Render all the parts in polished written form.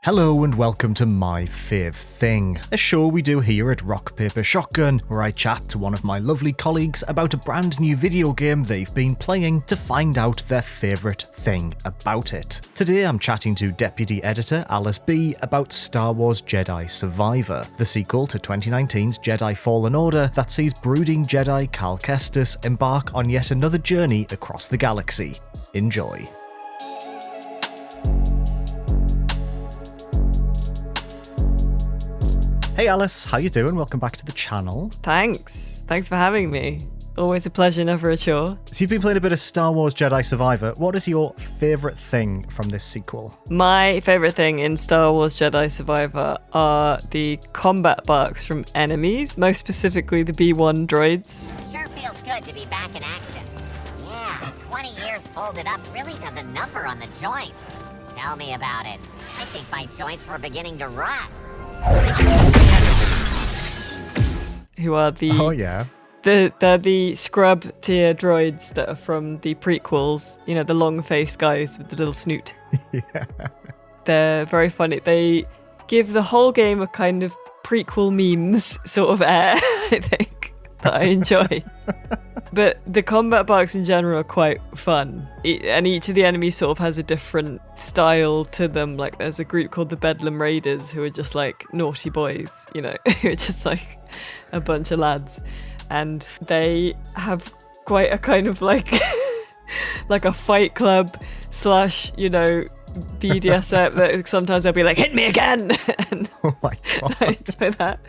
Hello and welcome to My Fave Thing, a show we do here at Rock Paper Shotgun, where I chat to one of my lovely colleagues about a brand new video game they've been playing to find out their favourite thing about it. Today I'm chatting to Deputy Editor Alice B about Star Wars Jedi Survivor, the sequel to 2019's Jedi Fallen Order that sees brooding Jedi Cal Kestis embark on yet another journey across the galaxy. Enjoy. Hey Alice, how you doing? Welcome back to the channel. Thanks for having me. Always a pleasure, never a chore. So you've been playing a bit of Star Wars Jedi Survivor. What is your favourite thing from this sequel? My favourite thing in Star Wars Jedi Survivor are the combat barks from enemies, most specifically the B1 droids. Sure feels good to be back in action. Yeah, 20 years folded up really does a number on the joints. Tell me about it. I think my joints were beginning to rust. Who are they're the scrub tier droids that are from the prequels, you know, the long faced guys with the little snoot. Yeah. They're very funny. They give the whole game a kind of prequel memes sort of air, I think, that I enjoy. But the combat barks in general are quite fun. And each of the enemies sort of has a different style to them. Like there's a group called the Bedlam Raiders who are just like naughty boys, you know, who are just like a bunch of lads. And they have quite a kind of like, like a fight club / you know, BDSM that sometimes they'll be like, hit me again. And oh my God. I enjoy that.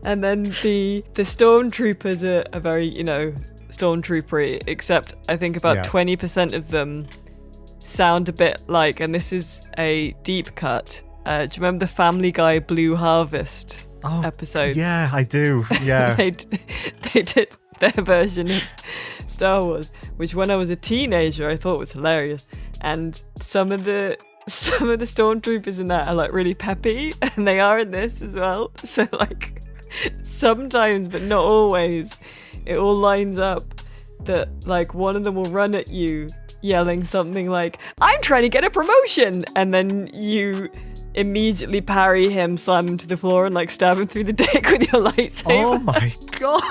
And then the stormtroopers are very, you know, stormtroopery, except I think about 20% of them sound a bit like, and this is a deep cut, do you remember the Family Guy Blue Harvest episodes? Yeah, I do. Yeah. they did their version of Star Wars, which when I was a teenager I thought was hilarious. And some of the stormtroopers in that are like really peppy, and they are in this as well. So like sometimes, but not always, it all lines up that like one of them will run at you yelling something like, I'm trying to get a promotion, and then you immediately parry him, slam him to the floor, and like stab him through the dick with your lightsaber. Oh my God.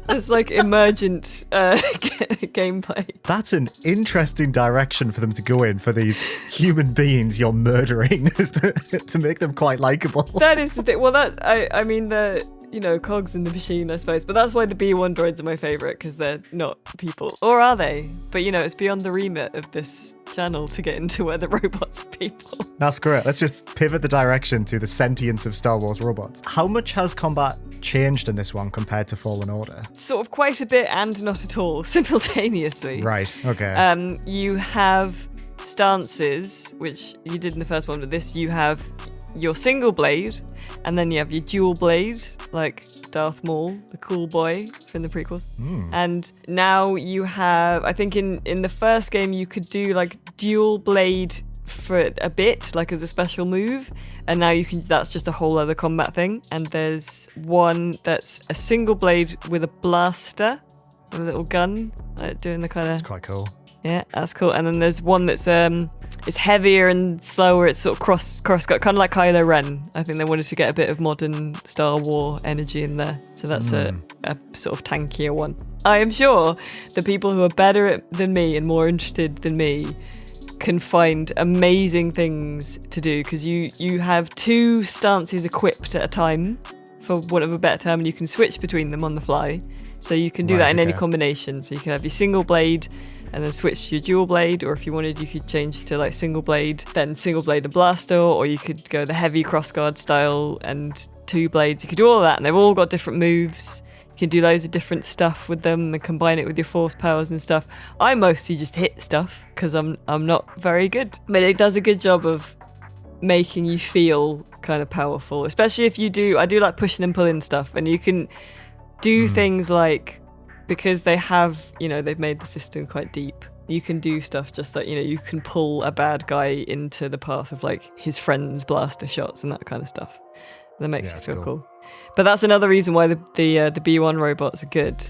It's like emergent gameplay. That's an interesting direction for them to go in for these human beings you're murdering, is to make them quite likeable. That is the thing. Well, I mean, the, you know, cogs in the machine, I suppose. But that's why the B1 droids are my favourite, because they're not people. Or are they? But, you know, it's beyond the remit of this channel to get into where the robots are people. That's great. Let's just pivot the direction to the sentience of Star Wars robots. How much has combat changed in this one compared to Fallen Order? Sort of quite a bit and not at all, simultaneously. Right, okay. You have stances, which you did in the first one, but this you have your single blade, and then you have your dual blade, like Darth Maul, the cool boy from the prequels. And now you have, I think in the first game you could do like dual blade for a bit, like as a special move, and now you can, that's just a whole other combat thing. And there's one that's a single blade with a blaster, with a little gun, like doing the kind of... That's quite cool. Yeah, that's cool. And then there's one that's it's heavier and slower. It's sort of cross cut, kind of like Kylo Ren. I think they wanted to get a bit of modern Star Wars energy in there. So that's a sort of tankier one. I am sure the people who are better than me and more interested than me can find amazing things to do, because you have 2 stances equipped at a time, for want of a better term, and you can switch between them on the fly. So you can do that in any combination. So you can have your single blade and then switch to your dual blade, or if you wanted, you could change to like single blade, then single blade and blaster, or you could go the heavy crossguard style and 2 blades. You could do all of that, and they've all got different moves. You can do loads of different stuff with them and combine it with your force powers and stuff. I mostly just hit stuff because I'm not very good, but it does a good job of making you feel kind of powerful, especially if you do. I do like pushing and pulling stuff, and you can do things like, because they have, you know, they've made the system quite deep, you can do stuff just like, you know, you can pull a bad guy into the path of like his friends' blaster shots and that kind of stuff. That makes it feel cool. But that's another reason why the B1 robots are good,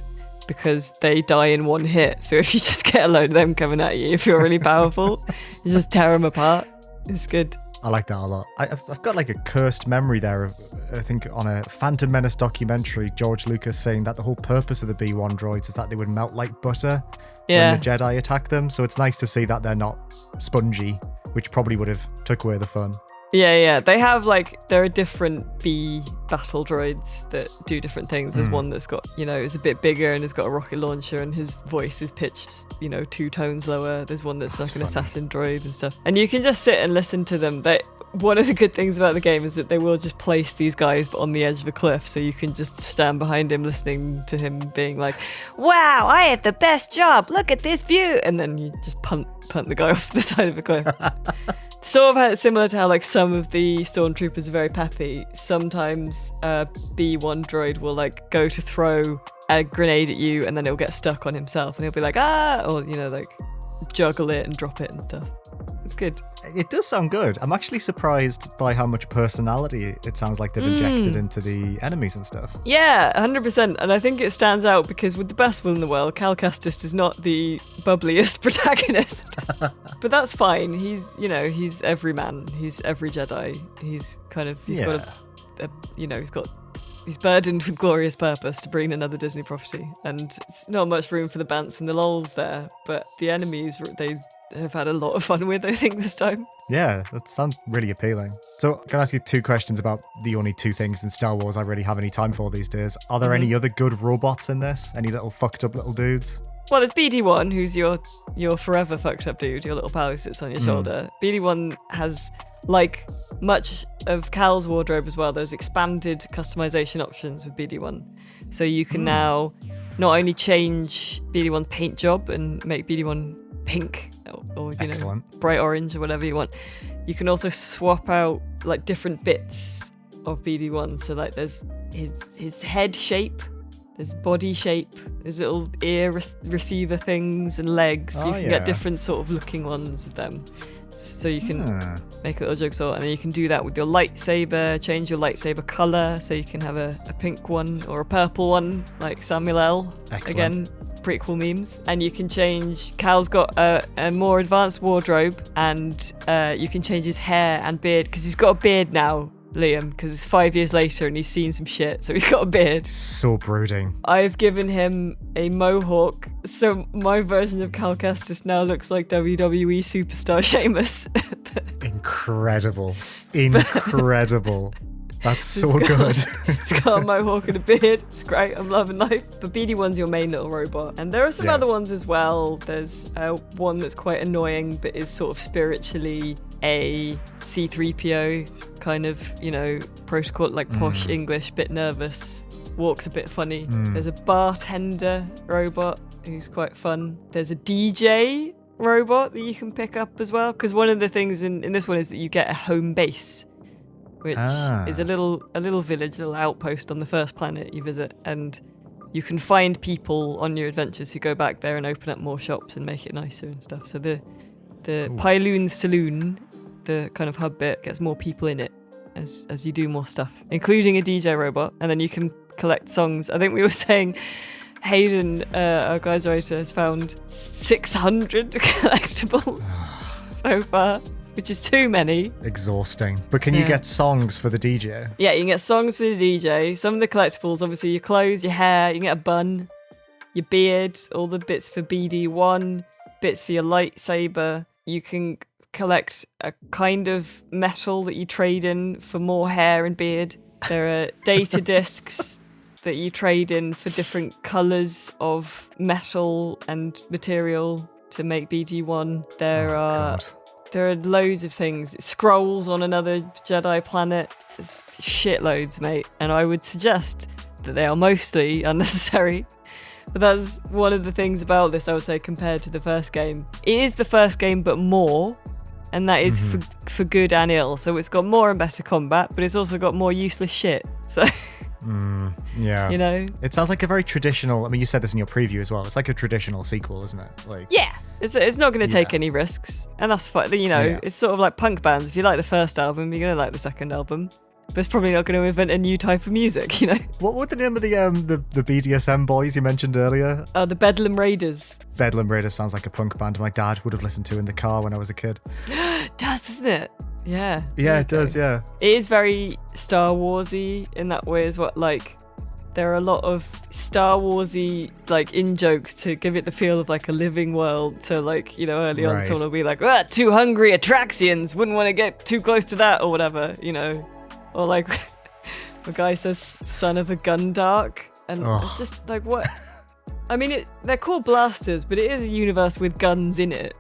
because they die in one hit. So if you just get a load of them coming at you, if you're really powerful, you just tear them apart. It's good. I like that a lot. I've got like a cursed memory there of, I think on a Phantom Menace documentary, George Lucas saying that the whole purpose of the B1 droids is that they would melt like butter when the Jedi attack them. So it's nice to see that they're not spongy, which probably would have took away the fun. Yeah. They have there are different B battle droids that do different things. There's one that's got, is a bit bigger and has got a rocket launcher and his voice is pitched, 2 tones lower. There's one that's like an assassin droid and stuff. And you can just sit and listen to them. One of the good things about the game is that they will just place these guys on the edge of a cliff, so you can just stand behind him listening to him being like, wow, I have the best job, look at this view, and then you just punt the guy off the side of the cliff. Sort of similar to how some of the stormtroopers are very peppy. Sometimes a B1 droid will go to throw a grenade at you and then it'll get stuck on himself and he'll be like, ah, or juggle it and drop it and stuff. It's good. It does sound good. I'm actually surprised by how much personality it sounds like they've injected into the enemies and stuff. Yeah, 100%. And I think it stands out because with the best will in the world, Cal Kestis is not the bubbliest protagonist. But that's fine. He's every man. He's every Jedi. He's he's burdened with glorious purpose to bring another Disney property. And it's not much room for the bants and the lols there. But the enemies, they have had a lot of fun with, I think, this time. Yeah, that sounds really appealing. So can I ask you 2 questions about the only 2 things in Star Wars I really have any time for these days? Are there any other good robots in this? Any little fucked up little dudes? Well, there's BD1, who's your forever fucked up dude, your little pal who sits on your shoulder. BD1 has, like much of Cal's wardrobe as well, there's expanded customization options with BD1. So you can now not only change BD1's paint job and make BD1 pink or bright orange or whatever you want, you can also swap out different bits of BD1. So there's his head shape, there's body shape, there's little ear receiver things and legs. So you can get different sort of looking ones of them. So you can make a little jigsaw, and then you can do that with your lightsaber, change your lightsaber colour, so you can have a pink one or a purple one, like Samuel L. Excellent. Again, prequel memes. And you can change, Cal's got a more advanced wardrobe, and you can change his hair and beard, because he's got a beard now, Liam, because it's 5 years later and he's seen some shit, so he's got a beard. So brooding. I've given him a mohawk, so my version of Cal Kestis now looks like WWE superstar Sheamus. Incredible. That's so good. It's got a mohawk and a beard. It's great. I'm loving life. But BD1's your main little robot. And there are some other ones as well. There's one that's quite annoying, but is sort of spiritually a C-3PO kind of, protocol, posh English, bit nervous, walks a bit funny. There's a bartender robot who's quite fun. There's a DJ robot that you can pick up as well, because one of the things in this one is that you get a home base, which is a little village, a little outpost on the first planet you visit, and you can find people on your adventures who go back there and open up more shops and make it nicer and stuff. So the Pyloon Saloon, the kind of hub bit, gets more people in it as you do more stuff, including a DJ robot, and then you can collect songs. I think we were saying Hayden, our guys writer, has found 600 collectibles so far, which is too many. Exhausting. But can you get songs for the DJ? Yeah, you can get songs for the DJ. Some of the collectibles, obviously your clothes, your hair, you can get a bun, your beard, all the bits for BD1, bits for your lightsaber. You can collect a kind of metal that you trade in for more hair and beard. There are data discs that you trade in for different colours of metal and material to make BD1. There are loads of things. Scrolls on another Jedi planet. There's shitloads, mate. And I would suggest that they are mostly unnecessary. But that's one of the things about this, I would say, compared to the first game. It is the first game, but more. And that is for good and ill. So it's got more and better combat, but it's also got more useless shit. So... yeah. It sounds like a very traditional... I mean, you said this in your preview as well. It's like a traditional sequel, isn't it? Yeah. It's not going to take any risks. And that's fine. It's sort of like punk bands. If you like the first album, you're going to like the second album. But it's probably not going to invent a new type of music, What was the name of the BDSM boys you mentioned earlier? The Bedlam Raiders. Bedlam Raiders sounds like a punk band my dad would have listened to in the car when I was a kid. It does, doesn't it? Yeah. Yeah, it does, yeah. It is very Star Warsy in that way as well. Like, there are a lot of Star Warsy, like, in-jokes to give it the feel of, like, a living world. To, like, you know, early on, someone will be like, too hungry Atraxians, wouldn't want to get too close to that, or whatever, you know. Or, like, a guy says, son of a Gundark, and it's just, like, what? I mean, they're called blasters, but it is a universe with guns in it.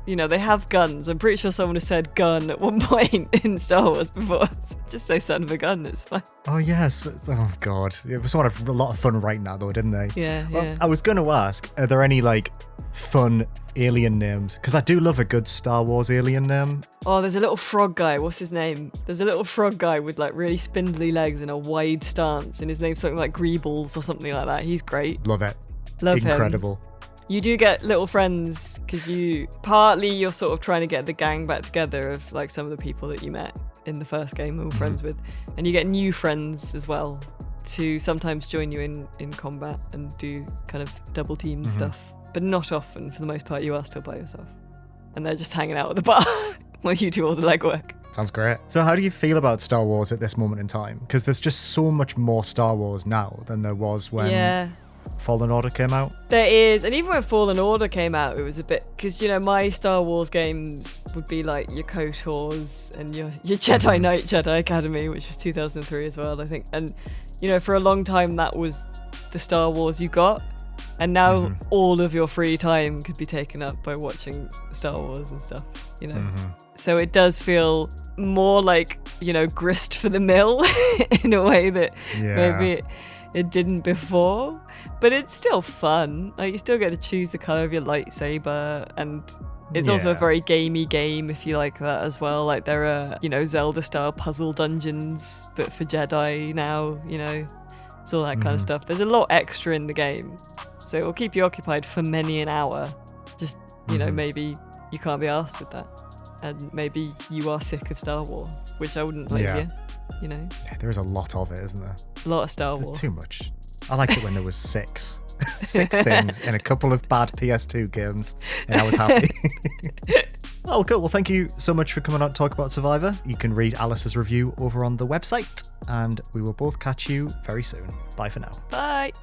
You know, they have guns. I'm pretty sure someone has said gun at one point in Star Wars before. Just say son of a gun, it's fine. Oh, yes. Oh, God. It was sort of a lot of fun writing that, though, didn't they? Yeah, well, yeah. I was going to ask, are there any, like, fun alien names? Because I do love a good Star Wars alien name. Oh, there's a little frog guy. What's his name? There's a little frog guy with, like, really spindly legs and a wide stance, and his name's something like Greebles or something like that. He's great. Love it. Love him. Incredible. You do get little friends because you're sort of trying to get the gang back together of like some of the people that you met in the first game and were friends with, and you get new friends as well to sometimes join you in combat and do kind of double team stuff, but not often. For the most part, you are still by yourself, and they're just hanging out at the bar while you do all the legwork. Sounds great. So how do you feel about Star Wars at this moment in time? Because there's just so much more Star Wars now than there was when Fallen Order came out. There is, and even when Fallen Order came out, it was a bit, because, you know, my Star Wars games would be like your KOTORs and your Jedi Knight Jedi Academy, which was 2003 as well, I think. And, you know, for a long time that was the Star Wars you got, and now all of your free time could be taken up by watching Star Wars and stuff, you know. So it does feel more like, you know, grist for the mill in a way that maybe it didn't before, but it's still fun. Like, you still get to choose the color of your lightsaber, and it's also a very gamey game if you like that as well. Like, there are, you know, Zelda style puzzle dungeons, but for Jedi now, you know, it's all that kind of stuff. There's a lot extra in the game, so it will keep you occupied for many an hour. Just, you know, maybe you can't be arsed with that, and maybe you are sick of Star Wars, which I wouldn't blame you. You know, there is a lot of it, isn't there? A lot of Star Wars. There's too much. I liked it when there was six things in a couple of bad PS2 games, and I was happy. Oh, cool. Well, thank you so much for coming out to talk about Survivor. You can read Alice's review over on the website, and we will both catch you very soon. Bye for now. Bye.